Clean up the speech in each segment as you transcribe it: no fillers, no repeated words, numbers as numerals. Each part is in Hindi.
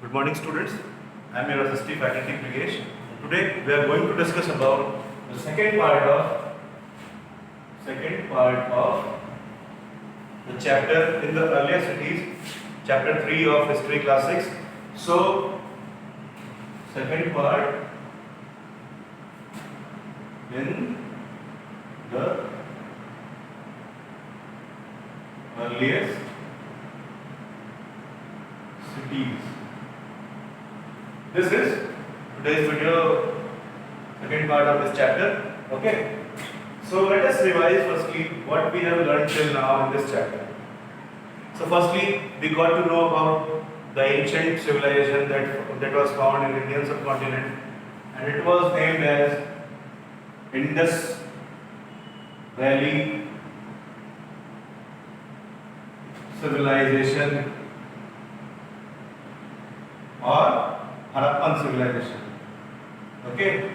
Good morning, students. I am your assistant faculty Prigesh. Today we are going to discuss about the second part of the chapter in the earlier cities, chapter 3 of history class 6. So, second part in the earliest cities. This is today's video, second part of this chapter. Okay. So let us revise firstly what we have learned till now in this chapter. So firstly, we got to know about the ancient civilization that was found in Indian subcontinent, and it was named as Indus Valley civilization or Harappan civilization. Okay,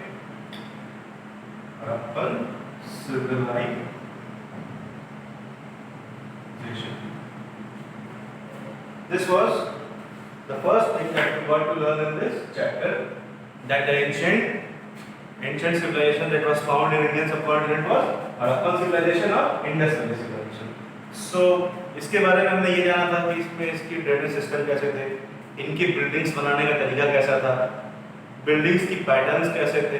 Harappan civilization. This was the first thing that we got to learn in this chapter, that the ancient civilization that was found in Indian subcontinent was Harappan civilization or Indus Valley civilization. So इसके बारे में हमने ये जाना था कि इसमें इसकी ड्रेनेज सिस्टम कैसे थे, इनकी बिल्डिंग्स बनाने का तरीका कैसा था, बिल्डिंग्स की पैटर्न्स कैसे थे,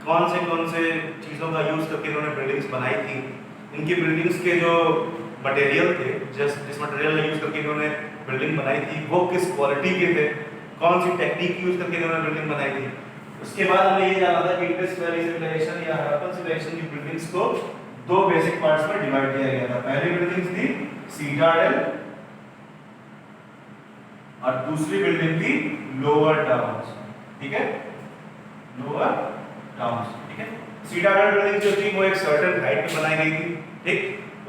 कौन से चीज़ों का यूज़ करके इन्होंने बिल्डिंग्स बनाई थी, इनकी बिल्डिंग्स के जो मटेरियल थे, जिस मटेरियल का यूज़ करके इन्होंने बिल्डिंग बनाई थी वो किस क्वालिटी के थे, कौन सी टेक्निक यूज़ करके इन्होंने बिल्डिंग बनाई थी। उसके बाद हमें ये जाना था कि इंडस वैली सिविलाइजेशन या हड़प्पन सिविलाइजेशन की बिल्डिंग्स को दो बेसिक पार्ट्स में डिवाइड किया गया था। पहली बिल्डिंग्स थी सीटाडेल और दूसरी बिल्डिंग थी लोअर टाउन्स। ठीक है, लोअर टाउन्स। ठीक है, सीटाडेल बिल्डिंग जो थी वो एक सर्टेन हाइट पे बनाई गई थी। ठीक,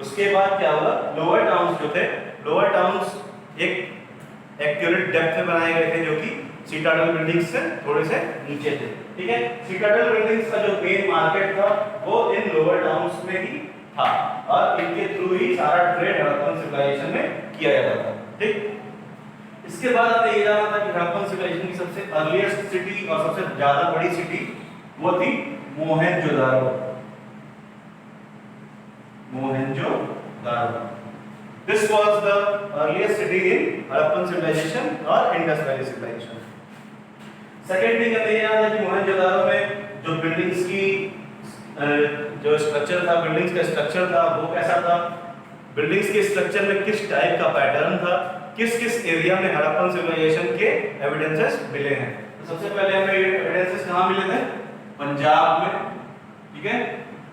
उसके बाद क्या हुआ, लोअर टाउन्स जो थे, लोअर टाउन्स एक एक्यूरेट डेप्थ में बनाए गए थे जो कि सीटाडेल बिल्डिंग्स से थोड़े से नीचे थे। ठीक है, सीटाडेल बिल्डिंग्स का जो मेन मार्केट था वो इन लोअर टाउन्स में ही था और इनके थ्रू ही सारा ट्रेड हड़प्पन सिविलाइजेशन में किया जाता था। ठीक, इसके बाद हमें ये जाना था कि हड़प्पन सिविलाइजेशन की सबसे अर्लीस्ट सिटी और सबसे ज्यादा बड़ी सिटी वो थी Mohenjodaro. Mohenjodaro, this was the earliest city in Harappan civilisation और Indus valley civilisation. Second thing हमें ये जाना था कि मोहनजोदारो में जो बिल्डिंग्स की जो स्ट्रक्चर था, बिल्डिंग्स का स्ट्रक्चर था वो कैसा था, बिल्डिंग्स के स्ट्रक्चर में किस टाइप का पैटर्न था, किस किस एरिया में हड़प्पन सिविलाइजेशन के एविडेंसेस मिले हैं। तो सबसे पहले हमें एविडेंसेस कहाँ मिले थे, पंजाब में। ठीक है,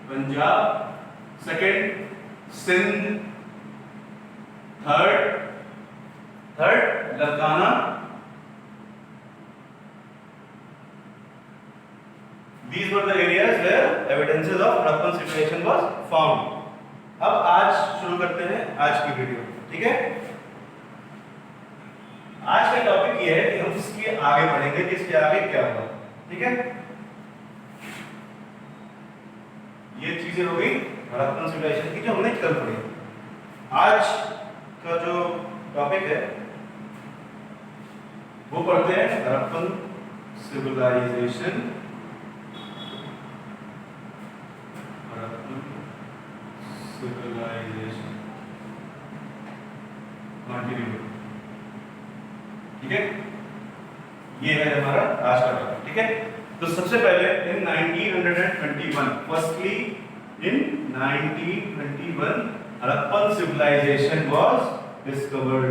Punjab. Second Sindh. Third Larkana. These were the areas where evidences of Harappan civilization was found. अब आज शुरू करते हैं आज की वीडियो। ठीक है, आज का टॉपिक ये है कि हम इसके आगे पढ़ेंगे कि इसके आगे क्या होगा। ठीक है, ये चीजें हो गई हड़प्पन सिविलाइजेशन की जो हमने कल पढ़ी। आज का जो टॉपिक है वो पढ़ते हैं हड़प्पन सिविलाइजेशन। कंटिन्यू। ठीक है, ये है हमारा आज का टॉपिक। ठीक है, तो सबसे पहले in 1921, firstly in 1921 Harappan civilization was discovered.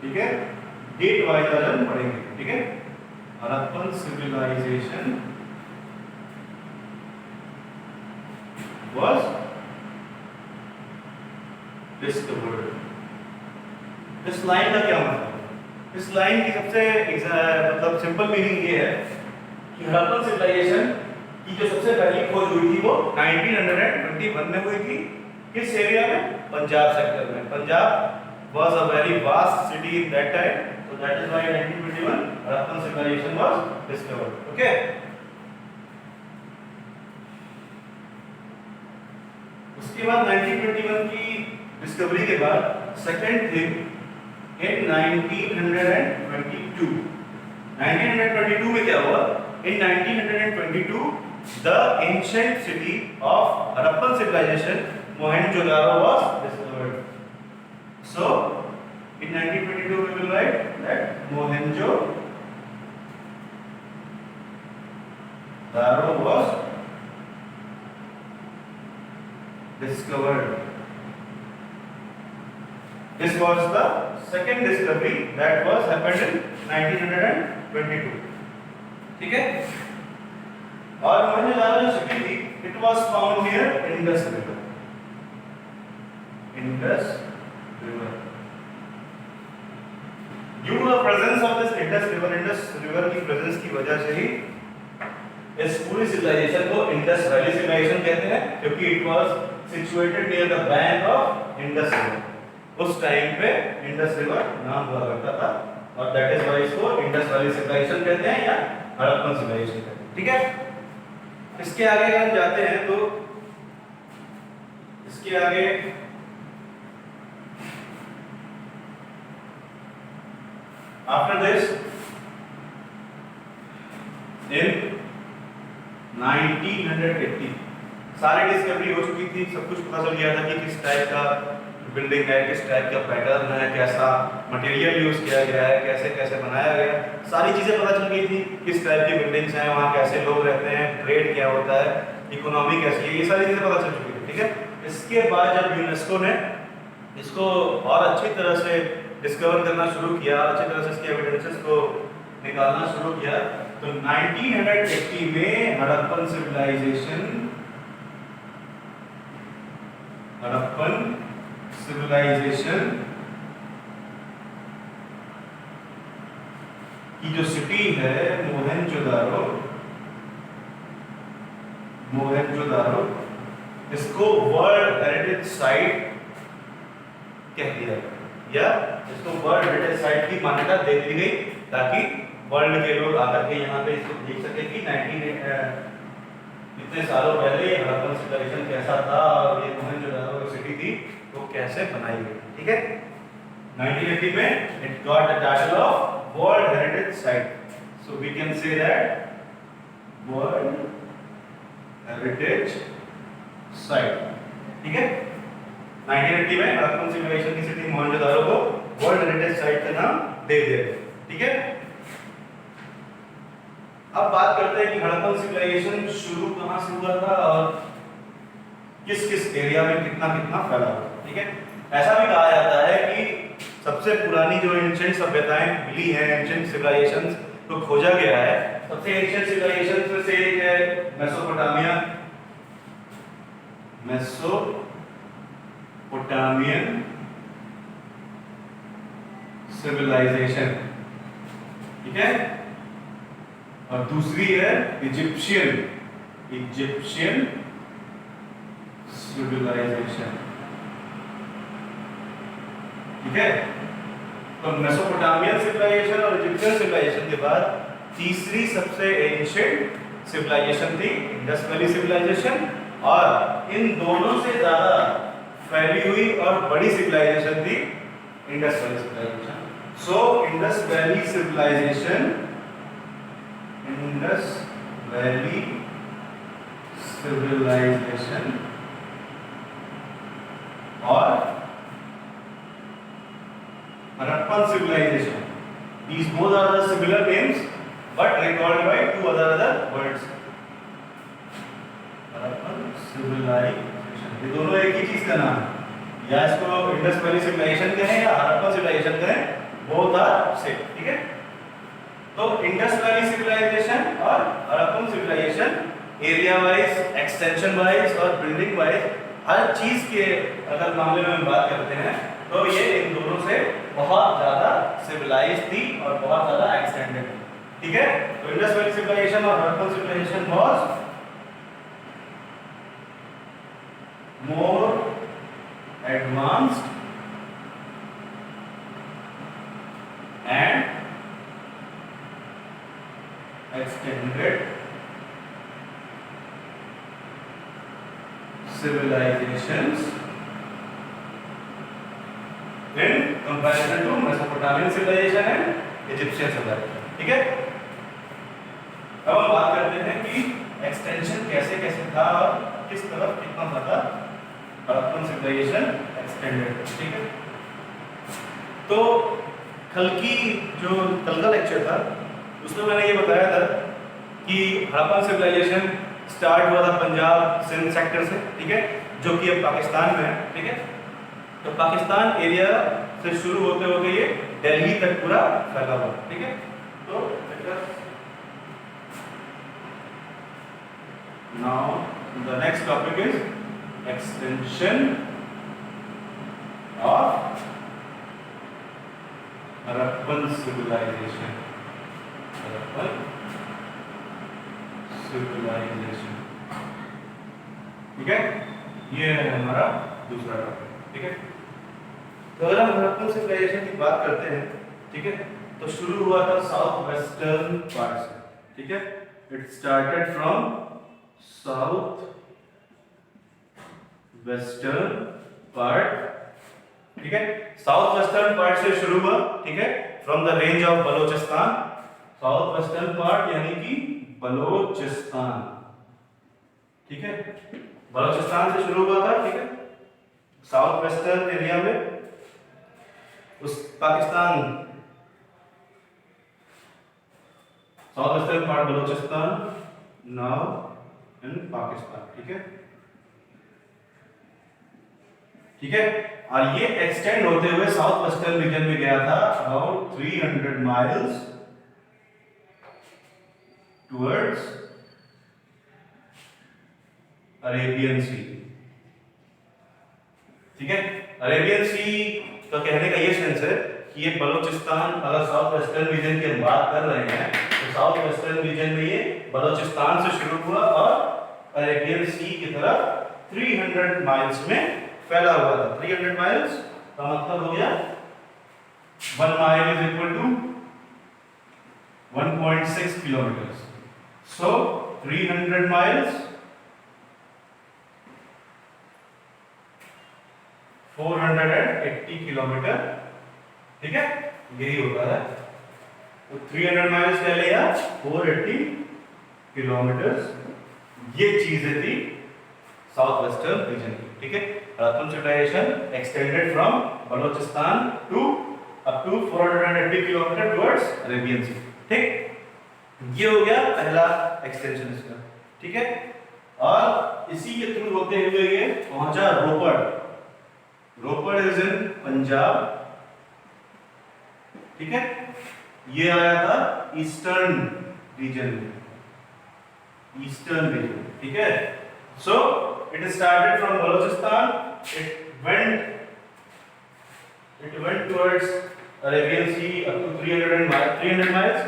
ठीक है, डेट वाइज आज हम पढ़ेंगे। ठीक है, हड़प्पन सिविलाइजेशन वाज डिस्कवर्ड। इस लाइन का क्या मतलब, इस लाइन की सबसे मतलब सिंपल मीनिंग ये है कि हड़प्पन सिविलाइजेशन की जो सबसे पहली खोज हुई थी वो 1921 में हुई थी। किस एरिया में, पंजाब सेक्टर में। Punjab was a very vast city in that time, so that is why 1921 Harappan civilization was discovered. Okay, उसके बाद 1921 की डिस्कवरी के बाद सेकंड थिंग इन 1922 1922 1922 में क्या हुआ? In 1922 the ancient city of Harappan civilization Mohenjo-daro was discovered. So in 1922 we will write that Mohenjo-daro was discovered. This was the second discovery that was happened in 1922. ठीक है? और मोहनजोदारो जो सिटी थी, it was found near Indus River. Indus River. Due to the presence of this Indus River की presence की वजह से ही इस पूरी civilization को Indus Valley civilization कहते हैं, क्योंकि it was situated near the bank of Indus River. उस टाइम पे Indus River नाम हुआ करता था, और that is why इसको Indus Valley civilization कहते हैं या हड़प्पन civilization कहते हैं. ठीक है? इसके आगे अगर हम जाते हैं तो इसके आगे आफ्टर दिस इन 1980 सारी डिस्कवरी हो चुकी थी, सब कुछ पता चल गया था कि किस टाइप का बिल्डिंग है, किस टाइप का पैटर्न है, कैसा मटेरियल यूज किया गया है, कैसे कैसे बनाया गया, सारी चीजें पता चल गई थी. किस टाइप की बिल्डिंग्स हैं, वहाँ कैसे लोग रहते हैं, ट्रेड क्या होता है, इकोनॉमी कैसी है, ये सारी चीजें पता चल चुकी थी. ठीक है? इसके बाद जब यूनेस्को ने इसको और अच्छी तरह से डिस्कवर करना शुरू किया, अच्छी तरह से इसके एविडेंसेस को निकालना शुरू किया, तो 1980 में हड़प्पन सिविलाइजेशन की जो सिटी है मोहेंजोदारो इसको वर्ल्ड हेरिटेज साइट कह दिया या इसको वर्ल्ड हेरिटेज साइट की मान्यता दे दी गई, ताकि वर्ल्ड के लोग आकर के यहाँ पे इसको देख सके कि इतने सालों पहले हड़प्पन सिविलाइजेशन कैसा था और ये मोहेंजोदारो सिटी थी वो कैसे बनाई गई. ठीक है? 1980 में it got the title of World Heritage Site. So we can say that World Heritage Site. ठीक है? 1980 में हड़प्पन सिविलाइजेशन की सिटी मोहेंजोदारो को वर्ल्ड हेरिटेज साइट का नाम दे दिया गया. ठीक है? अब बात करते हैं कि हड़प्पन सिविलाइजेशन शुरू कहाँ से हुआ था और किस किस एरिया में कितना कितना फैला हुआ. ठीक है? ऐसा भी कहा जाता है कि सबसे पुरानी जो एंशिएंट सभ्यताएं मिली हैं, एंशिएंट सिविलाइजेशंस को खोजा गया है. सबसे एंशिएंट सिविलाइजेशन में से एक है मेसोपोटामियन सिविलाइजेशन. ठीक है? और दूसरी है इजिप्शियन सिविलाइजेशन. ठीक है? तो मेसोपोटामियन सिविलाइजेशन और इजिप्शियन सिविलाइजेशन के बाद तीसरी सबसे एंशिएंट सिविलाइजेशन थी इंडस वैली सिविलाइजेशन, और इन दोनों से ज्यादा फैली हुई और बड़ी सिविलाइजेशन थी Indus valley civilisation. So Indus valley civilization और Harappan civilization. These both are the similar names, but recalled by two other words. Harappan civilization. ये दोनों एक ही चीज का नाम है. या इसको इंडस वैली सिविलाइजेशन कहें या हड़प्पन सिविलाइजेशन कहें, both are same. ठीक है? तो इंडस वैली सिविलाइजेशन और Harappan civilization area wise, extension wise और बिल्डिंग वाइज हर चीज के अगर मामले में हम बात करते हैं तो ये इन दोनों से बहुत ज्यादा सिविलाइज थी और बहुत ज्यादा एक्सटेंडेड थी. ठीक है? तो इंडस वैली सिविलाइजेशन और Harappan civilization was more advanced and extended civilizations in comparison to Mesopotamian civilization and Egyptian सभ्यता। ठीक है, अब हम बात करते हैं कि एक्सटेंशन कैसे कैसे था और किस तरफ कितना ज्यादा हड़प्पन सिविलाइजेशन एक्सटेंडेड। ठीक है, तो कल का लेक्चर था उसमें मैंने ये बताया था कि हड़प्पन सिविलाइजेशन स्टार्ट हुआ था पंजाब सिंध सेक्टर से। ठीक है, जो कि अब पाकिस्तान में है। ठीक है, तो पाकिस्तान एरिया से शुरू होते होते ये दिल्ली तक पूरा फैला हुआ। ठीक है, तो now the next topic is extension of Harappan civilization. Harappan civilization. ठीक है, ये है हमारा दूसरा टॉपिक। ठीक है, तो अगर हम हड़प्पन सिविलाइजेशन की बात करते हैं, ठीक है, तो शुरू हुआ था साउथ वेस्टर्न पार्ट से। ठीक है, it started from south western part. ठीक है, साउथ वेस्टर्न पार्ट से शुरू हुआ। ठीक है, from the range of Balochistan. South western part यानी कि बलोचिस्तान। ठीक है, बलोचिस्तान से शुरू हुआ था। ठीक है, साउथ वेस्टर्न एरिया में उस Pakistan, south western part Balochistan now in Pakistan. ठीक है, ठीक है, और ये एक्सटेंड होते हुए साउथ वेस्टर्न रीजन में गया था about 300 miles towards Arabian Sea. ठीक है, अरेबियन सी का कहने का ये सेंस है कि ये बलोचिस्तान, अगर साउथ वेस्टर्न रीजन की हम बात कर रहे हैं तो साउथ वेस्टर्न रीजन में ये बलोचिस्तान से शुरू हुआ और अरेबियन सी की तरफ 300 माइल्स में फैला हुआ था। 300 माइल्स का मतलब हो गया 1 mile is equal to 1.6 kilometre. So 300 miles 480 kilometre. ठीक है, यही होता है। तो 300 माइल्स कह लिया, 480 किलोमीटर। ये चीजें थी साउथ वेस्टर्न रीजन की। ठीक है, Harappan civilisation extended from Baluchistan to up to 480 kilometre towards Arabian Sea. ठीक, ये हो गया पहला एक्सटेंशन इसका। ठीक है, और इसी के थ्रू होते हुए ये पहुंचा रोपड़। रोपड़ इज इन पंजाब। ठीक है, ये आया था ईस्टर्न रीजन में, ईस्टर्न रीजन। ठीक है, so it started from Balochistan, it went towards Arabian sea up to 300 miles,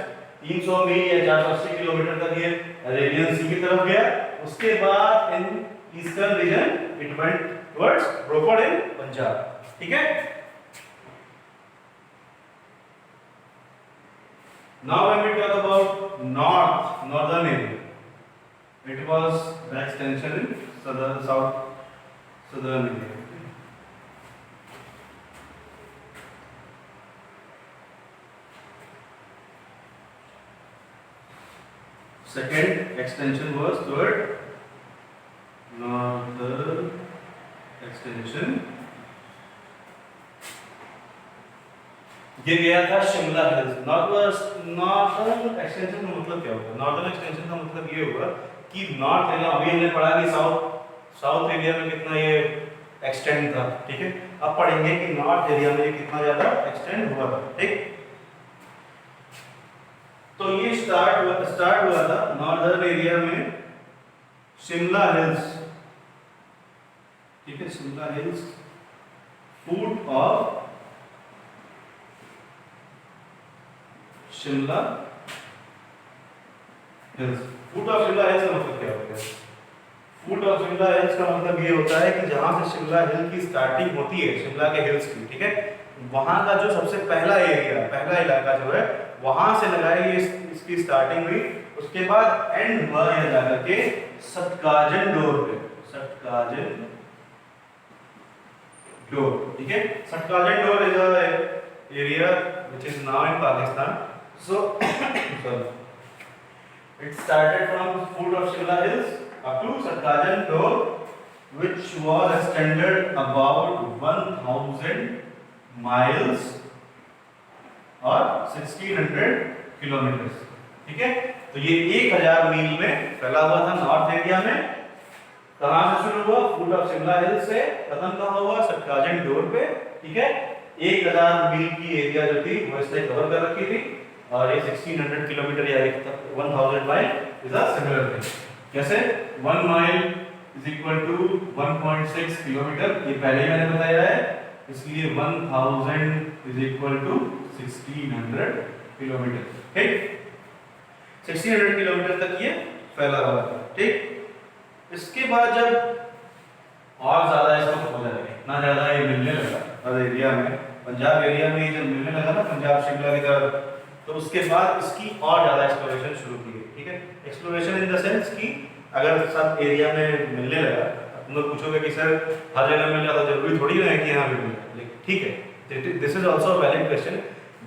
300 मील या 480 किलोमीटर तक ये अरेबियन सी की तरफ गया। उसके बाद in eastern region it went towards Ropar in Punjab. ठीक है, now when we talk about northern area, it was the extension in southern area. Second extension was toward northern extension. ये गया था शिमला हिल्स। नॉर्थर्न एक्सटेंशन का मतलब क्या होगा? नॉर्थर्न एक्सटेंशन का मतलब ये होगा कि नॉर्थ एरिया, अभी हमने पढ़ा कि साउथ एरिया में कितना ये एक्सटेंड था। ठीक है, अब पढ़ेंगे कि नॉर्थ एरिया में ये कितना ज्यादा एक्सटेंड हुआ था। ठीक, तो ये स्टार्ट हुआ था नॉर्दर्न एरिया में शिमला हिल्स। ठीक है, Shimla hills foot of Shimla hills. Foot of Shimla hills का मतलब क्या होता है? फूट ऑफ शिमला हिल्स का मतलब ये होता है कि जहां से शिमला हिल की स्टार्टिंग होती है, शिमला के हिल्स की, ठीक है, वहां का जो सबसे पहला एरिया, पहला इलाका जो है, वहां से लगाई इसकी स्टार्टिंग हुई। उसके बाद एंड हुआ यह जाकर के सटकाजन डोर पे, सटकाजन डोर। ठीक है, Sutkagen Dor is area which is now in Pakistan. So sorry, it started from foot of Shimla Hills up to Satkajan Door, which was extended about 1000 miles और 1600 किलोमीटर. ठीक है, तो ये 1000 मील में फैला हुआ था नॉर्थ इंडिया में. कहां से शुरू हुआ? फुट ऑफ शिमला हिल से. खत्म कहां हुआ? सटकाजन डोर पे. ठीक है, 1000 मील की एरिया जो थी वो इसने कवर कर रखी थी. और ये 1600 किलोमीटर या 1000 mile is a similar thing. कैसे? 1 mile is equal to 1.6 kilometre. ये पहले ही मैंने बताया है, इसलिए 1000 इज इक्वल टू 1600 किलोमीटर. ठीक, 1600 किलोमीटर तक ये फैला हुआ था. ठीक, इसके बाद जब और ज्यादा इसको खोजा गया, इतना ज्यादा ये मिलने लगा हर एरिया में, पंजाब एरिया में जब मिलने लगा ना, पंजाब शिमला की तरफ, तो उसके बाद इसकी और ज्यादा एक्सप्लोरेशन शुरू की गई. ठीक है, एक्सप्लोरेशन इन द सेंस कि अगर सब एरिया में मिलने लगा, तुम लोग पूछोगे कि सर हर जगह मिल जाता, जरूरी थोड़ी ना है कि यहाँ पे मिले. ठीक है, this is also valid question.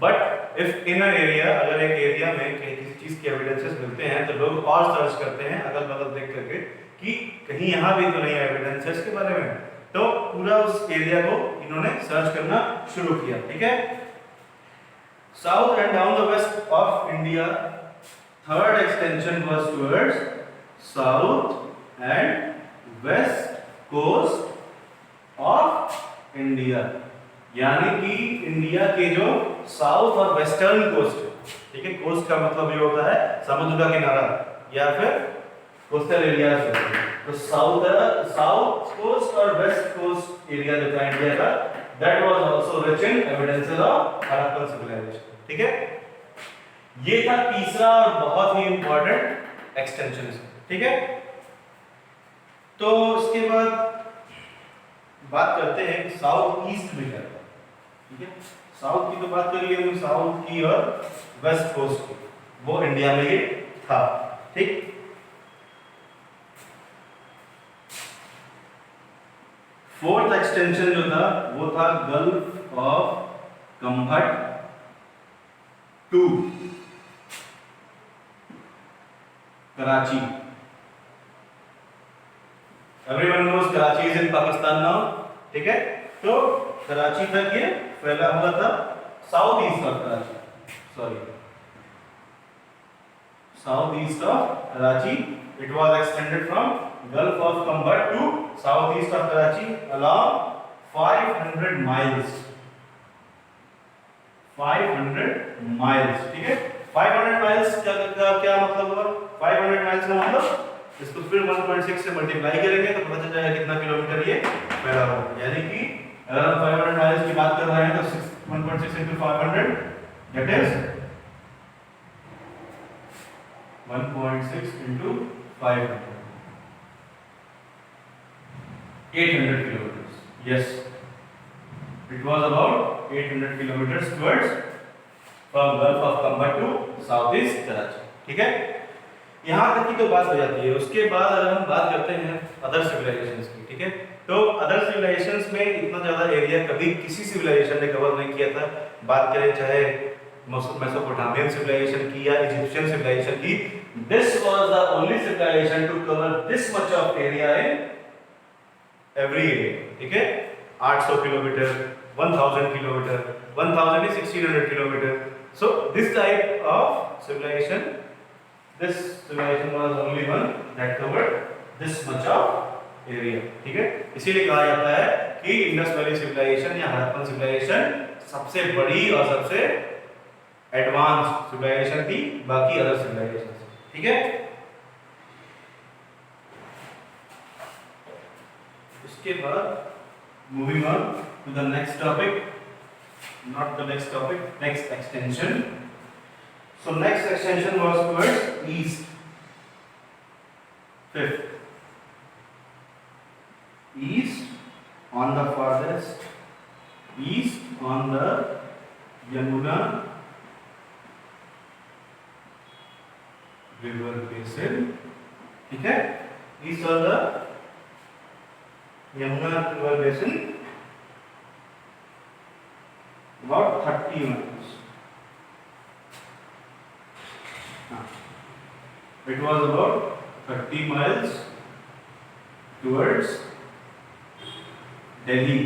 But if in a area, अगर एक एरिया में किसी चीज के एविडेंसेस मिलते हैं तो लोग और सर्च करते हैं अगल बगल देख करके कि कहीं यहाँ भी तो नहीं है एविडेंसेस के बारे में, तो पूरा उस एरिया को इन्होंने सर्च करना शुरू किया. ठीक है, south and down the west of India, third extension was towards south and west coast of India. यानी कि इंडिया के जो साउथ और वेस्टर्न कोस्ट, ठीक है, कोस्ट का मतलब ये होता है समुद्र का किनारा या फिर कोस्टल एरिया. तो साउथ कोस्ट और वेस्ट कोस्ट एरिया जो था इंडिया का, that was also rich in evidences of Harappan civilization. ठीक है, ये था तीसरा और बहुत ही इंपॉर्टेंट एक्सटेंशन. ठीक है, तो इसके बाद बात करते हैं कि साउथ ईस्ट में क्या था. ठीक है, साउथ की तो बात कर ली हमने, साउथ की और वेस्ट कोस्ट की, वो इंडिया में ये था. ठीक, फोर्थ एक्सटेंशन जो था वो था Gulf of Khambhat to Karachi. Everyone knows Karachi is in Pakistan now. ठीक है, तो कराची तक ये फैला हुआ था. South east of Karachi, sorry, south east of Karachi, it was extended from Gulf of Cambodge to southeast of Karachi along 500 miles. 500 miles. ठीक है, 500 miles क्या मतलब हुआ? 500 miles का मतलब इसको फिर 1.6 से मल्टीप्लाई करेंगे तो पता चल जाएगा कितना किलोमीटर ये फैला हुआ है. यानी कि अगर हम 500 माइल्स की बात कर रहे हैं तो 1.6 into 500 that is 1.6 into 500, 800 kilometers. Yes, it was about 800 kilometers towards from Gulf of Cambodge to southeast Karachi. ठीक है, यहाँ तक की तो बात हो जाती है. उसके बाद अगर हम बात करते हैं अदर सिविलाइजेशंस की, ठीक है, तो अदर सिविलाइजेशंस में इतना ज्यादा एरिया कभी किसी सिविलाइजेशन ने कवर नहीं किया था. बात करें चाहे मेसोपोटामियन सिविलाइजेशन की या इजिप्शियन सिविलाइजेशन की, this was the only civilization to cover this much of area in every area. ठीक है, 800 kilometre, 1000 kilometre, 1000 is 1600 kilometre. So this type of civilization, this civilization was only one that covered this much of area. ठीक है, इसीलिए कहा जाता है कि इंडस वैली सिविलाइजेशन या हड़प्पन सिविलाइजेशन सबसे बड़ी और सबसे एडवांस सिविलाइजेशन थी बाकी अदर सिविलाइजेशन से. ठीक है, इसके बाद moving on to the next topic, not the next topic, next extension. So next extension was towards east. Fifth, east on the farthest east on the Yamuna river basin. ठीक है, east on the Yamuna river basin, about 30 miles. It was about 30 miles towards Delhi.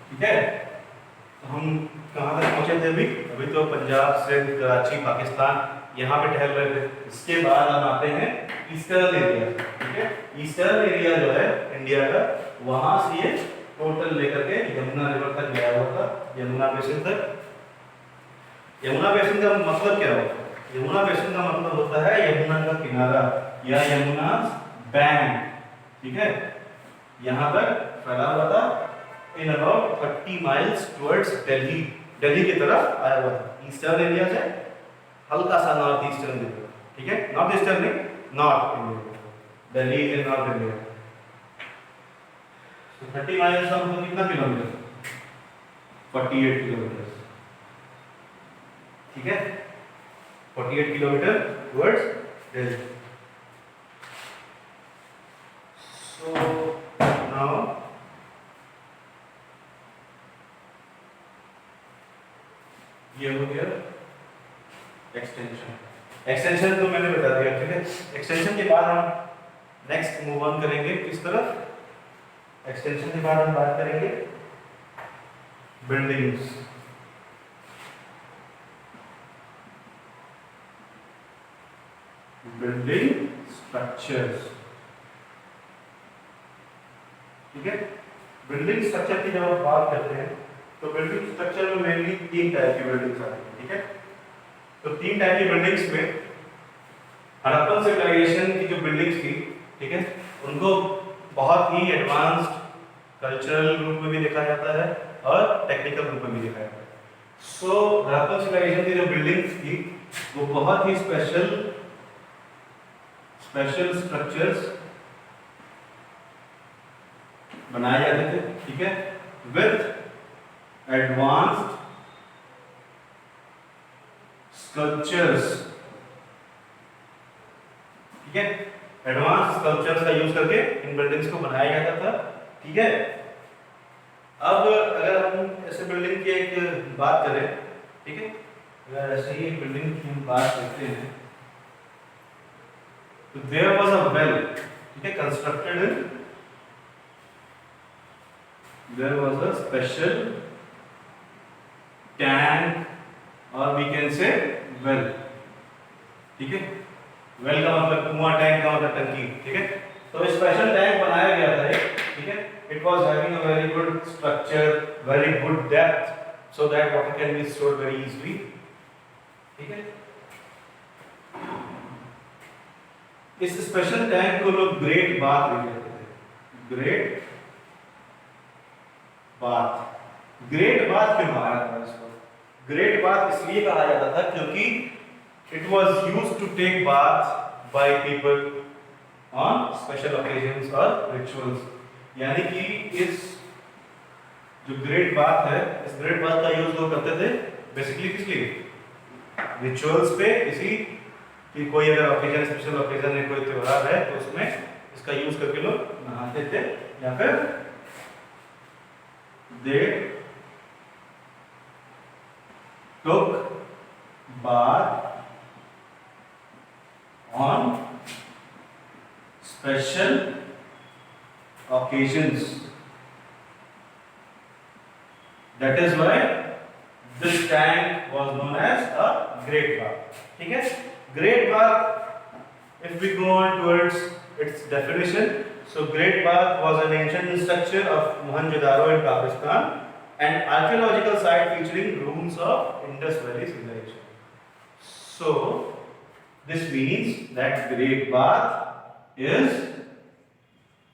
ठीक है, तो हम कहाँ तक पहुँचे थे अभी तो पंजाब से कराची पाकिस्तान यहाँ पे टहल रहे थे. इसके बाद हम आते हैं ईस्टर्न एरिया. ठीक है, ईस्टर्न एरिया जो है इंडिया का, वहाँ से ये टोटल लेकर के यमुना रिवर तक गया हुआ था, यमुना बेसिन तक. यमुना बेसिन का मतलब क्या होता है? यमुना बेसिन का मतलब होता है यमुना का किनारा या यमुना बैंक. ठीक है, यहाँ तक फैला हुआ था in about 30 miles towards Delhi. Delhi की तरफ आया हुआ था. ईस्टर्न एरिया से हल्का सा नॉर्थ ईस्टर्न एरिया. ठीक है, नॉर्थ ईस्टर्न नहीं, north India. Delhi is north India. 30 miles का मतलब कितना किलोमीटर? 48 किलोमीटर. ठीक है, 48 kilometre towards Delhi. So now ये हो गया एक्सटेंशन. एक्सटेंशन तो मैंने बता दिया. ठीक है, एक्सटेंशन के बाद हम नेक्स्ट मूव ऑन करेंगे किस तरफ? एक्सटेंशन के बाद हम बात करेंगे बिल्डिंग्स. Building structures. ठीक है, बिल्डिंग स्ट्रक्चर की जब आप बात करते हैं तो बिल्डिंग स्ट्रक्चर में मेनली 3 टाइप की बिल्डिंग्स आती हैं. ठीक है, तो 3 टाइप की बिल्डिंग्स में हड़प्पन सिविलाइजेशन की जो बिल्डिंग्स थी, ठीक है, उनको बहुत ही एडवांस्ड कल्चरल रूप में भी देखा जाता है और टेक्निकल रूप में भी देखा जाता है. सो हड़प्पन सिविलाइजेशन की जो बिल्डिंग्स थी वो बहुत ही स्पेशल स्ट्रक्चर्स बनाए जाते थे. ठीक है, विथ एडवांस्ड स्कल्पचर्स. ठीक है, एडवांस स्कल्पचर्स का यूज करके इन बिल्डिंग्स को बनाया जाता था. ठीक है, अब अगर हम ऐसे बिल्डिंग की एक बात करें, ठीक है, अगर ऐसे ही बिल्डिंग की हम बात करते हैं तो देयर वाज अ वेल. ठीक है, constructed in, there was a special tank or we can say well. ठीक है, वेल का मतलब कुआं, टैंक का मतलब टंकी. ठीक है, तो स्पेशल टैंक बनाया गया था एक. ठीक है, it was having a very good structure, very good depth, so that water can be stored very easily. ठीक है, इस स्पेशल टैंक को लोग ग्रेट बाथ भी कहते थे. Great bath. ग्रेट बाथ क्यों कहा जाता है इसको? ग्रेट बाथ इसलिए कहा जाता था क्योंकि it was used to take bath by people on special occasions और रिचुअल्स. यानी कि इस जो ग्रेट बाथ है, इस ग्रेट बाथ का यूज लोग करते थे बेसिकली किस लिए? रिचुअल्स पे. किसी कि कोई अगर ओकेजन, स्पेशल ओकेजन है, कोई त्योहार है तो उसमें इसका यूज करके लोग नहाते थे या फिर they took bath on special occasions. That is why this tank was known as a great bath. ठीक है, great bath, if we go on towards its definition, so great bath was an ancient structure of Mohenjo-daro in Pakistan, an archaeological site featuring ruins of Indus Valley civilization. So this means that great bath is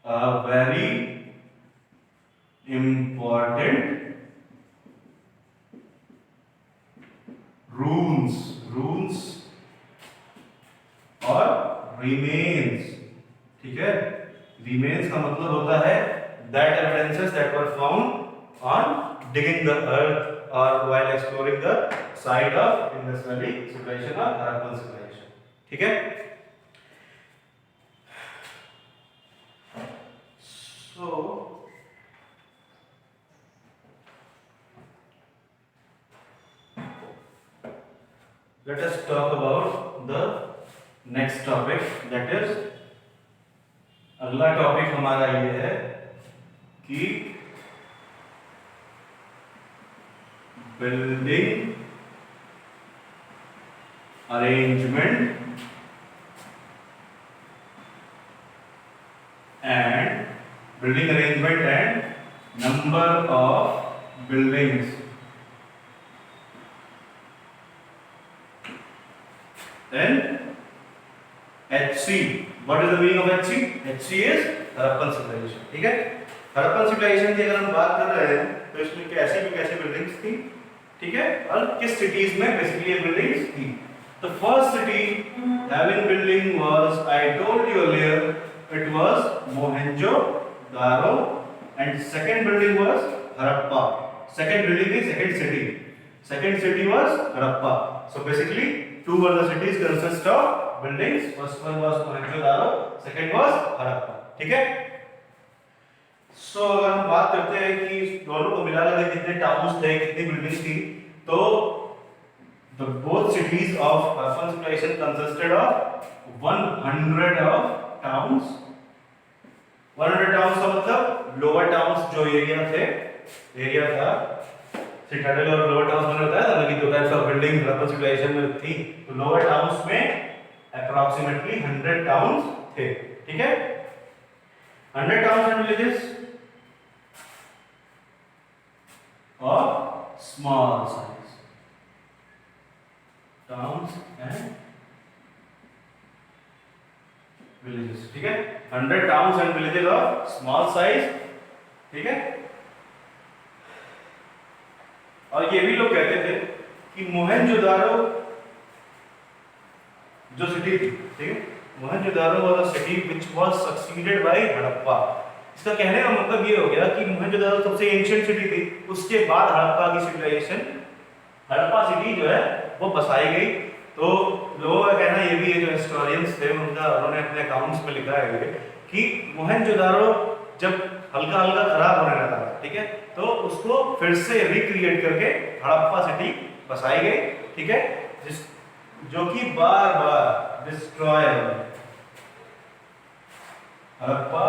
a very important ruins और remains. ठीक है, remains का मतलब होता है that evidences that were found on digging the earth or while exploring the site of Indus Valley civilization or Harappan civilization. ठीक है, so let us talk about the next topic, that is अगला टॉपिक हमारा ये है कि building arrangement and number of buildings. Then HC. What is the meaning of HC? HC is Harappan civilization. ठीक है, हड़प्पन सिविलाइजेशन की अगर हम बात कर रहे हैं तो इसमें कैसे बिल्डिंग्स थी, ठीक है, और किस सिटीज में बेसिकली ये बिल्डिंग्स थी. The first city having building was, I told you earlier, it was Mohenjo-daro, and second building was Harappa. Second building is second city. Second city was Harappa. So basically two were the cities consist of buildings. First one was Mohenjo-daro, second was Harappa. ठीक है. So अगर हम बात करते हैं कि दोनों को मिला के कितने टाउन्स थे, कितनी बिल्डिंग्स थी, तो the both cities of Harappan civilization consisted of 100 of towns. 100 towns का मतलब लोअर टाउन्स जो एरिया था सिटाडेल और लोअर टाउन्स में होता है ना कि दो types of building Harappan civilisation में थी. तो लोअर टाउन्स में अप्रॉक्सीमेटली 100 टाउन्स थे. ठीक है, 100 टाउन्स एंड विलेजेस और small size towns and villages. ठीक है, 100 टाउन्स एंड विलेजेस और स्मॉल साइज. ठीक है, और ये भी लोग कहते थे कि मोहनजोदारो जो सिटी थी, ठीक है, Mohenjodaro was a city which was succeeded by Harappa. इसका कहने का मतलब ये हो गया कि मोहनजोदारो सबसे एंशिएंट सिटी थी, उसके बाद हड़प्पा की सिविलाइजेशन, हड़प्पा सिटी जो है वो बसाई गई. तो लोगों का कहना ये भी है, जो हिस्टोरियंस थे उन्होंने अपने अकाउंट्स में लिखा है कि मोहनजोदारो जब हल्का हल्का खराब होने लगा, ठीक है, तो उसको फिर से रिक्रिएट करके हड़प्पा सिटी बसाई गई. ठीक है, जो कि बार बार डिस्ट्रॉय हो गई. Harappa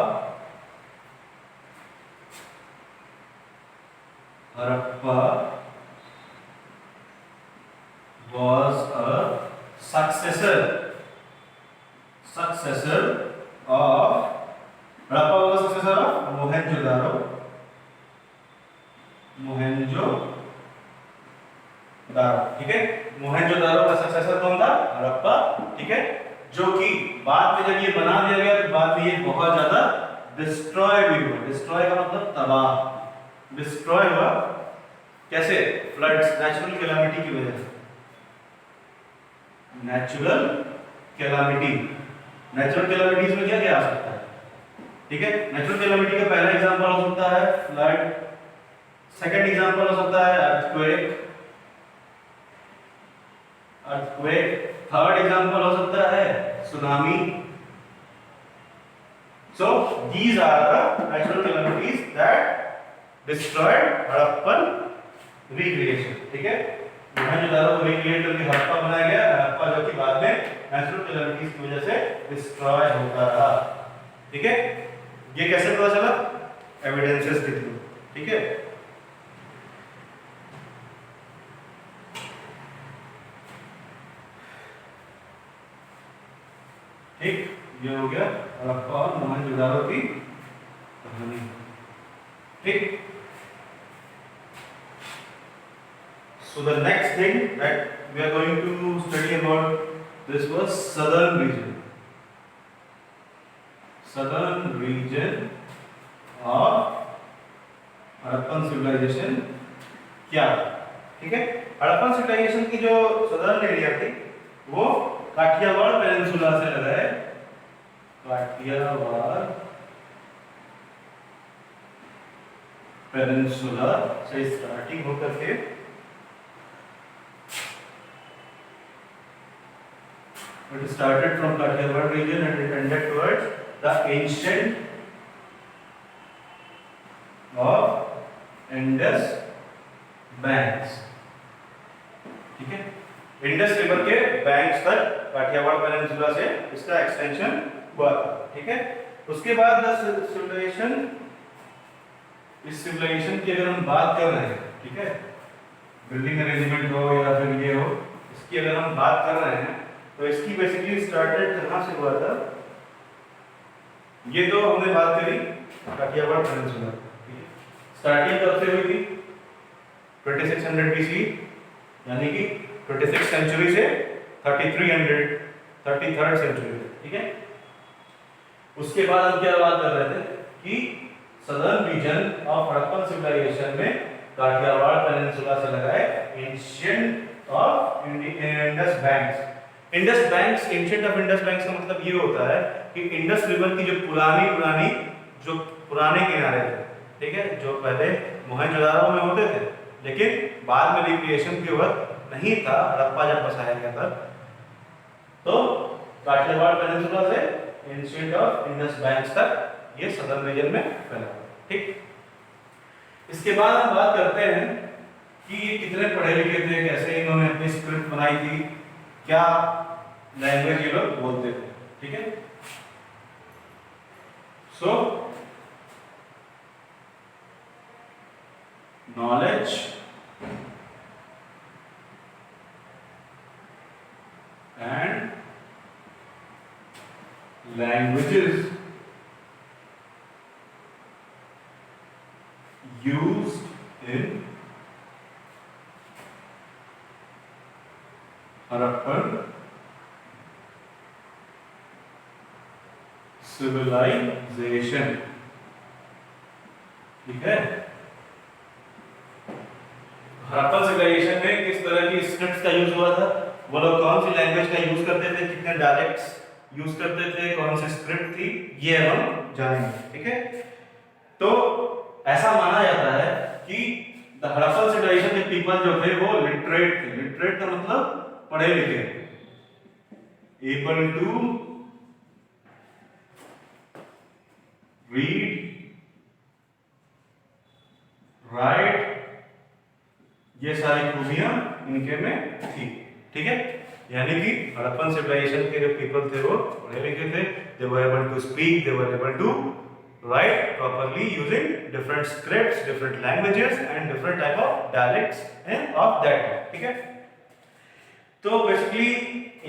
was a successor of Harappa was a successor of Mohenjodaro. ठीक है, मोहनजोदारो का सक्सेसर कौन था? हड़प्पा. ठीक है, जो कि बाद में जब ये बना दिया गया तो बाद में ये बहुत ज्यादा डिस्ट्रॉय भी हुआ. डिस्ट्रॉय का मतलब तबाह. डिस्ट्रॉय हुआ कैसे? फ्लड्स, नेचुरल कैलामिटी की वजह से. नेचुरल कैलामिटीज में क्या क्या आ सकता है? ठीक है, नेचुरल कैलामिटी का पहला एग्जांपल हो सकता है फ्लड, सेकंड एग्जांपल हो सकता है अर्थक्वेक, थर्ड एग्जांपल हो सकता है tsunami. So these are the natural calamities that destroyed Harappan recreation. ठीक है, मोहनजोदारो को रिक्रिएट करके हड़प्पा बनाया गया. हड़प्पा जो कि बाद में नेचुरल कैलामिटीज की वजह से डिस्ट्रॉय होता रहा. ठीक है, ये कैसे पता चला? एविडेंसेस के थ्रू. ठीक है, ठीक, ये हो गया हड़प्पा और मोहनजोदारो की कहानी. ठीक, so the next thing that we are going to study about this was southern region of Harappan civilization. क्या? ठीक है, हड़प्पन सिविलाइजेशन की जो सदर्न एरिया थी वो काठियावाड़ पेनिनसुला से लगा है. काठियावाड़ पेनिनसुला से स्टार्टिंग होकर के it started from Kathiawar region and it ended towards the ancient of Indus banks. ठीक है, इंडस रिवर के बैंक्स तक काठियावाड़ पेनिनसुला से इसका एक्सटेंशन हुआ था, ठीक है। उसके बाद सिविलाइजेशन, इस सिविलाइजेशन की अगर हम बात कर रहे हैं, ठीक है, बिल्डिंग अरेंजमेंट हो या फिर ये हो, इसकी अगर हम बात कर रहे हैं तो इसकी बेसिकली स्टार्टेड कहाँ से हुआ था? ये तो हमने बात करी काठियावाड़ पेनिनसुला, स्टार्टिंग कब से हुई थी? 2600 BC, यानी कि 26th सेंचुरी से 33rd सेंचुरी, ठीक है। उसके बाद हम क्या बात कर रहे थे कि southern region of Harappan civilisation में काठियावाड़ पेनिनसुला से लगाए ancient of Indus banks. Indus banks, ancient of Indus banks का मतलब ये होता है कि इंडस रिवर की जो पुराने किनारे थे, ठीक है, जो पहले मोहनजोदारो में होते थे, लेकिन बाद में रिक्रिएशन के वक्त नहीं था, हड़प्पा जब बसाया गया था, तो काठियावाड़ पेनिनसुला से एंशिएंट ऑफ इंडस बैंक्स तक ये सदर्न रीजन में फैला, ठीक। इसके बाद हम बात करते हैं कि ये कितने पढ़े लिखे थे, कैसे इन्होंने अपनी स्क्रिप्ट बनाई थी, क्या लैंग्वेज ये लोग बोलते थे, ठीक है। सो knowledge and languages used in Harappan civilization, ठीक है। हड़प्पन सिविलाइजेशन में किस तरह की स्क्रिप्ट्स का यूज हुआ था, वो लोग कौन सी लैंग्वेज का यूज करते थे, कितने डायलेक्ट्स यूज करते थे, कौन सी स्क्रिप्ट थी, ये हम जानेंगे, ठीक है। तो ऐसा माना जाता है कि द हड़प्पन सिविलाइजेशन के पीपल जो थे वो लिटरेट थे। लिटरेट का मतलब पढ़े लिखे, एबल टू रीड, राइट, ये सारी खूबियां इनके में थी, ठीक है। यानी कि हड़प्पन सिविलाइजेशन के जो पीपल थे वो पढ़े लिखे थे, they were able to speak, they were able to write properly using different scripts, different languages and different type of dialects and of that, ठीक है। तो बेसिकली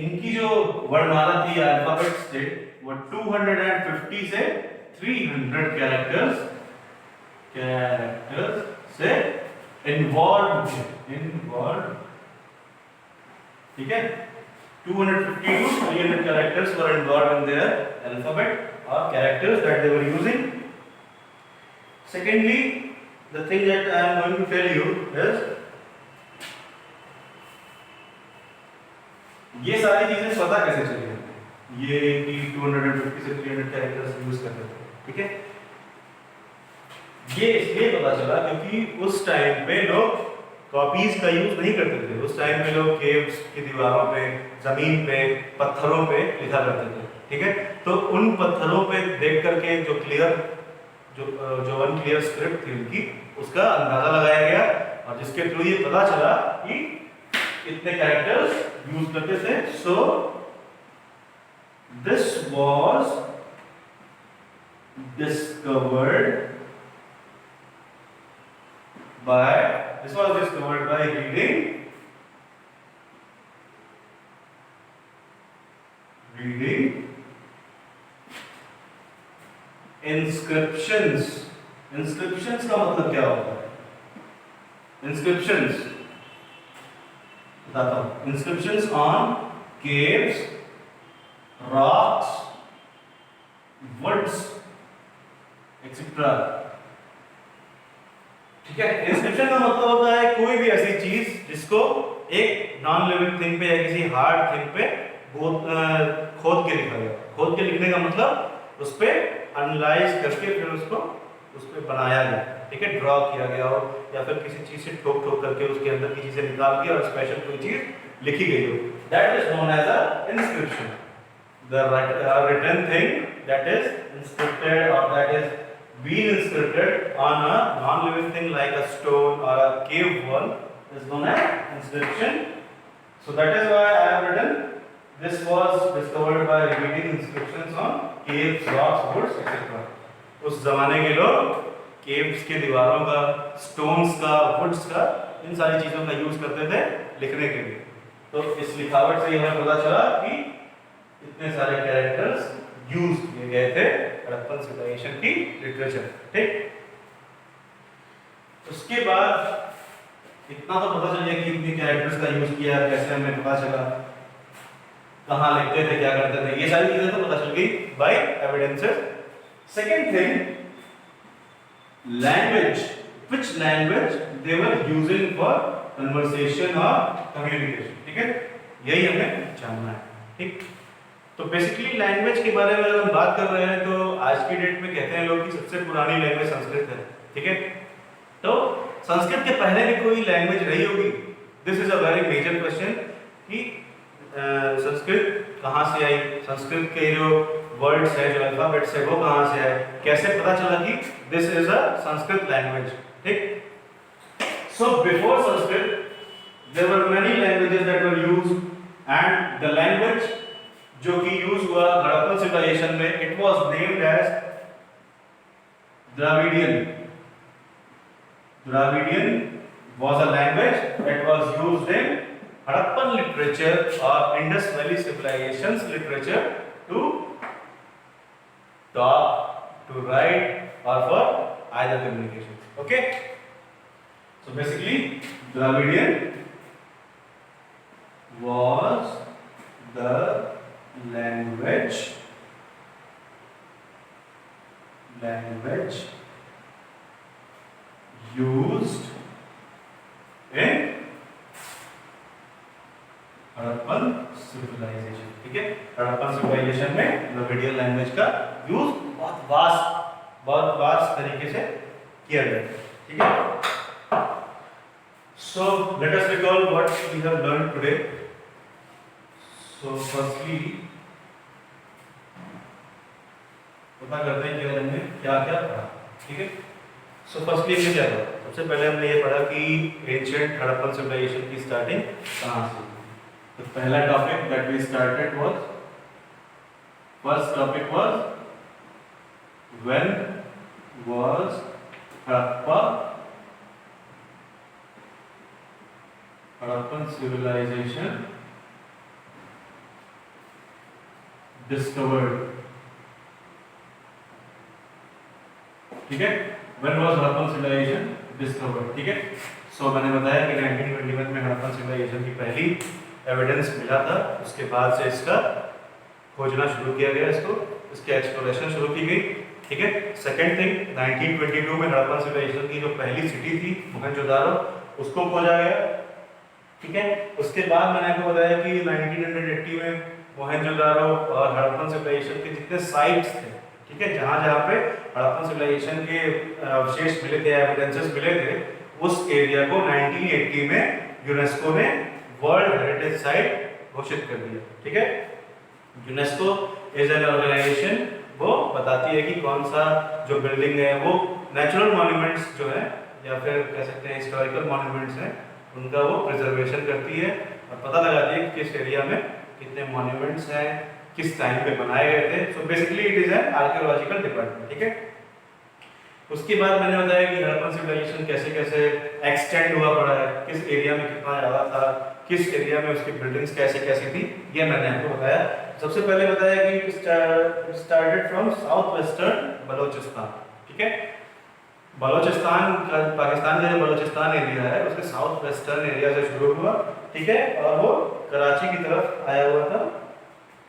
इनकी जो वर्णमाला थी, अल्फाबेट्स थे, वो 250 से 300 कैरेक्टर्स से इन्वॉल्व, ठीक है। 250 to 300 characters were involved in their alphabet or characters that they were using. Secondly, the thing that I am going to tell you is ये सारी चीजें स्वतः कैसे चली जाती हैं, ये कि 250 से 300 कैरेक्टर्स यूज करते थे, ठीक है। ये इसलिए पता चला क्योंकि उस टाइम पे लोग कॉपीज का यूज नहीं करते थे। उस टाइम पे लोग केव्स की दीवारों पे, जमीन पे, पत्थरों पे लिखा करते थे, ठीक है। तो उन पत्थरों पे देख करके जो अनक्लियर स्क्रिप्ट थी उनकी, उसका अंदाजा लगाया गया और जिसके थ्रू ये पता चला कि इतने कैरेक्टर्स यूज करते थे। So this was discovered by reading inscriptions। inscriptions का मतलब क्या होता है? inscriptions बताता हूं। inscriptions on caves, rocks, woods etc, ठीक है। इंस्क्रिप्शन का मतलब होता है कोई भी ऐसी चीज जिसको एक नॉन लिविंग थिंग पे या किसी हार्ड थिंग पे खोद के लिखा गया। खोद के लिखने का मतलब उस पे एनालाइज करके फिर उसको उस पे बनाया गया, ठीक है, ड्रॉ किया गया हो या फिर किसी चीज से ठोक ठोक करके उसके अंदर की चीजें निकाल के और स्पेशल कोई चीज लिखी गई हो। That is known as a inscription. The written thing that is inscripted or that is being inscripted on a non-living thing like a stone or a cave wall is known as inscription. So that is why I have written this was discovered by reading inscriptions on caves, rocks, woods, etc. उस जमाने के लोग केव्स के दीवारों का, स्टोन्स का, वुड्स का, इन सारी चीजों का यूज करते थे लिखने के लिए। तो इस लिखावट से हमें पता चला कि इतने सारे कैरेक्टर्स यूज किए गए थे हड़प्पन सिविलाइजेशन की लिटरेचर। ठीक, उसके बाद इतना तो पता चल गया कि इतने कैरेक्टर्स का यूज किया, कैसे हमें पता चला, कहाँ लिखते थे, क्या करते थे, ये सारी चीजें तो पता चल गई by evidences. Second thing, language, which language they were using for conversation और कम्युनिकेशन। ठीक है, यही हमें जानना है। ठीक, तो बेसिकली लैंग्वेज के बारे में अगर हम बात कर रहे हैं तो आज की डेट में कहते हैं लोग कि सबसे पुरानी लैंग्वेज संस्कृत है। ठीक है, तो संस्कृत के पहले भी कोई लैंग्वेज रही होगी? This is a very major question कि संस्कृत कहाँ से आई, संस्कृत के जो वर्ड्स है, जो अल्फाबेट्स है, वो कहाँ से आए, कैसे पता चला कि this is a Sanskrit language. ठीक, so before Sanskrit there were many languages that were used and the language जो कि यूज हुआ हड़प्पन सिविलाइजेशन में, it was named as Dravidian. Dravidian was a language that was used in Harappan literature or Indus Valley civilization's literature to talk, to write, or for either communication. Okay? So basically, Dravidian was the language used in Harappan civilization. ठीक है, हड़प्पन सिविलाइजेशन में द्रविडियन लैंग्वेज का यूज बहुत वास्ट तरीके से किया गया। ठीक है, so let us recall what we have learn today. So firstly पता करते हैं कि हमने क्या क्या पढ़ा। ठीक है, सो फर्स्टली हमने क्या पढ़ा? सबसे पहले हमने ये पढ़ा कि एंशिएंट हड़प्पन सिविलाइजेशन की स्टार्टिंग कहाँ से हुई। तो पहला topic that we started was, first topic was when was Harappan civilization discovered. ठीक है, When was Harappan civilization discovered? ठीक है, सो मैंने बताया कि 1921 में हड़प्पन सिविलाइजेशन की पहली एविडेंस मिला था। उसके बाद से इसका खोजना शुरू किया गया, इसके एक्सप्लोरेशन शुरू की गई। ठीक है, सेकंड थिंग, 1922 में हड़प्पन सिविलाइजेशन की जो पहली सिटी थी मोहनजोदारो, उसको खोजा गया। ठीक है, उसके बाद मैंने आपको बताया कि 1980 में मोहनजोदारो और हड़प्पन सिविलाइजेशन के जितने साइट्स थे, ठीक है, जहाँ जहाँ पे हड़प्पन सिविलाइजेशन के अवशेष मिले थे, एविडेंसेस मिले थे, उस एरिया को 1980 में यूनेस्को ने वर्ल्ड हेरिटेज साइट घोषित कर दिया। ठीक है, यूनेस्को इज एन ऑर्गेनाइजेशन, वो बताती है कि कौन सा जो बिल्डिंग है वो नेचुरल मॉन्यूमेंट्स जो है या फिर कह सकते हैं हिस्टोरिकल मॉन्यूमेंट्स हैं, उनका वो प्रिजर्वेशन करती है और पता लगाती है कि किस एरिया में कितने मॉन्यूमेंट्स हैं, किस टाइम पे बनाए गए थे। So basically it is an archaeological department. ठीक है, उसके बाद मैंने बताया कि हड़प्पन सिविलाइजेशन कैसे कैसे एक्सटेंड हुआ पड़ा है, किस एरिया में कितना ज़्यादा था, किस एरिया में उसकी बिल्डिंग्स कैसे कैसी थी, ये मैंने आपको बताया। सबसे पहले बताया कि started from south western Balochistan. ठीक है, बलोचिस्तान का, पाकिस्तान का जो बलोचिस्तान एरिया है उसके साउथ वेस्टर्न एरिया से शुरू हुआ। ठीक है, और वो कराची की तरफ आया हुआ था।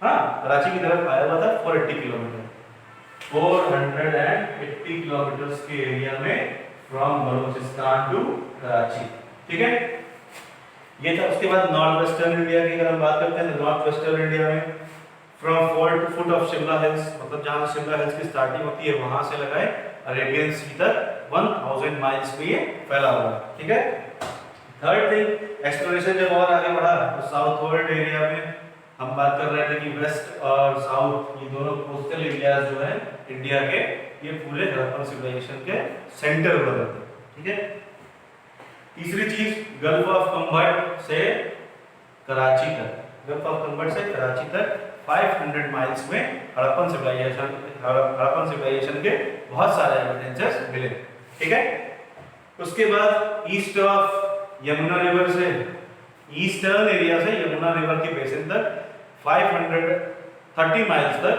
हाँ, कराची की तरफ आया हुआ था 480 किलोमीटर, 480 किलोमीटर के एरिया में फ्रॉम बलूचिस्तान टू कराची। ठीक है, ये था। उसके बाद नॉर्थ वेस्टर्न इंडिया की अगर हम बात करते हैं तो नॉर्थ वेस्टर्न इंडिया में from foot of Shimla hills, मतलब जहाँ शिमला हिल्स की स्टार्टिंग होती है वहां से लगाए अरेबियन सी तक 1000 माइल्स में ये फैला हुआ है। ठीक है, थर्ड थिंग, एक्सप्लोरेशन जब और आगे बढ़ा तो साउथ वर्ल्ड एरिया में हम बात कर रहे थे कि वेस्ट और साउथ ये दोनों कोस्टल एरियाज जो है इंडिया के, ये पूरे हड़प्पन सिविलाइजेशन के सेंटर हुआ करते हैं। ठीक है, तीसरी चीज, गल्फ ऑफ कंबट से कराची तक, गल्फ ऑफ कन्वर्ट से कराची तक 500 माइल्स में हड़प्पन सिविलाइजेशन के बहुत सारे एविडेंसेस मिले। ठीक है, उसके बाद ईस्ट ऑफ यमुना रिवर से, ईस्टर्न एरिया से यमुना रिवर के बेसिन तक 530 माइल्स तक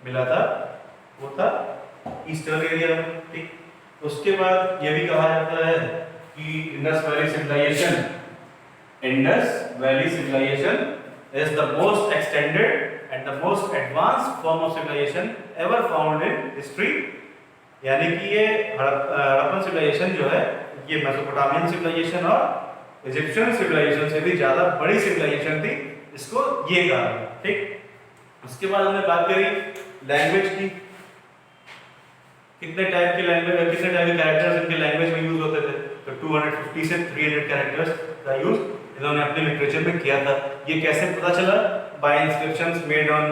मिला था, वो था ईस्टर्न एरिया में। ठीक, उसके बाद ये भी कहा जाता है कि Indus valley civilization is the most extended and the most advanced form of civilization ever found in history। यानी कि ये हड़प्पन सिविलाइजेशन जो है ये मेसोपोटामियन सिविलाइजेशन और इजिप्शियन सिविलाइजेशन से भी ज्यादा बड़ी सिविलाइजेशन थी, इसको ये कहा गया। ठीक, उसके बाद हमने बात करी लैंग्वेज की, कितने टाइप की लैंग्वेज, कितने टाइप के कैरेक्टर्स इनके लैंग्वेज में यूज होते थे, तो 250 से 300 कैरेक्टर्स का यूज इन्होंने अपने लिटरेचर में किया था। ये कैसे पता चला? By inscriptions made on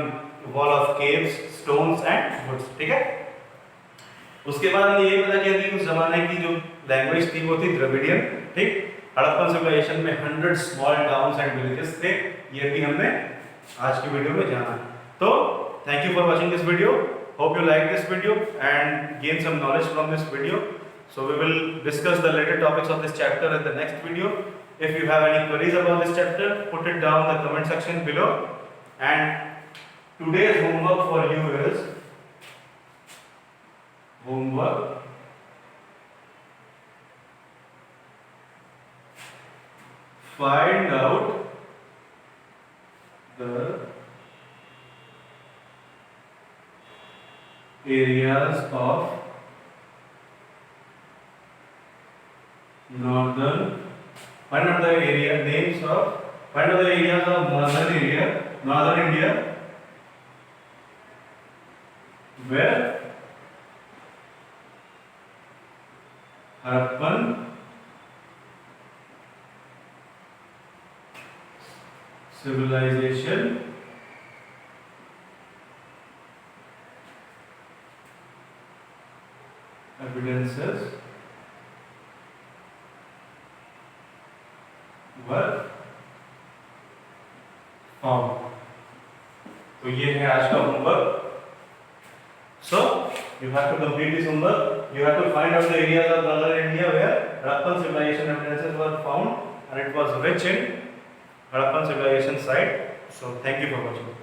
wall of caves, stones and woods. ठीक है, उसके बाद हमने ये पता किया कि उस जमाने की जो लैंग्वेज थी वो थी द्रविडियन। ठीक, हड़प्पन सिविलाइजेशन में 100 स्मॉल टाउन्स एंड विलेजेस थे, ये भी हमने आज की वीडियो में जाना। तो thank you for watching this video, hope you like this video and gain some knowledge from this video. So we will discuss the later topics of this chapter in the next video. If you have any queries about this chapter, put it down in the comment section below. And today's homework for you is find out the areas of northern, find out the area names of, find out the areas of northern India where Harappan civilization evidences were found। तो ये है आज का homework. So you have to complete this homework. You have to find out the areas of northern India where Harappan civilization evidences were found and it was rich in Harappan civilization site। So thank you for watching.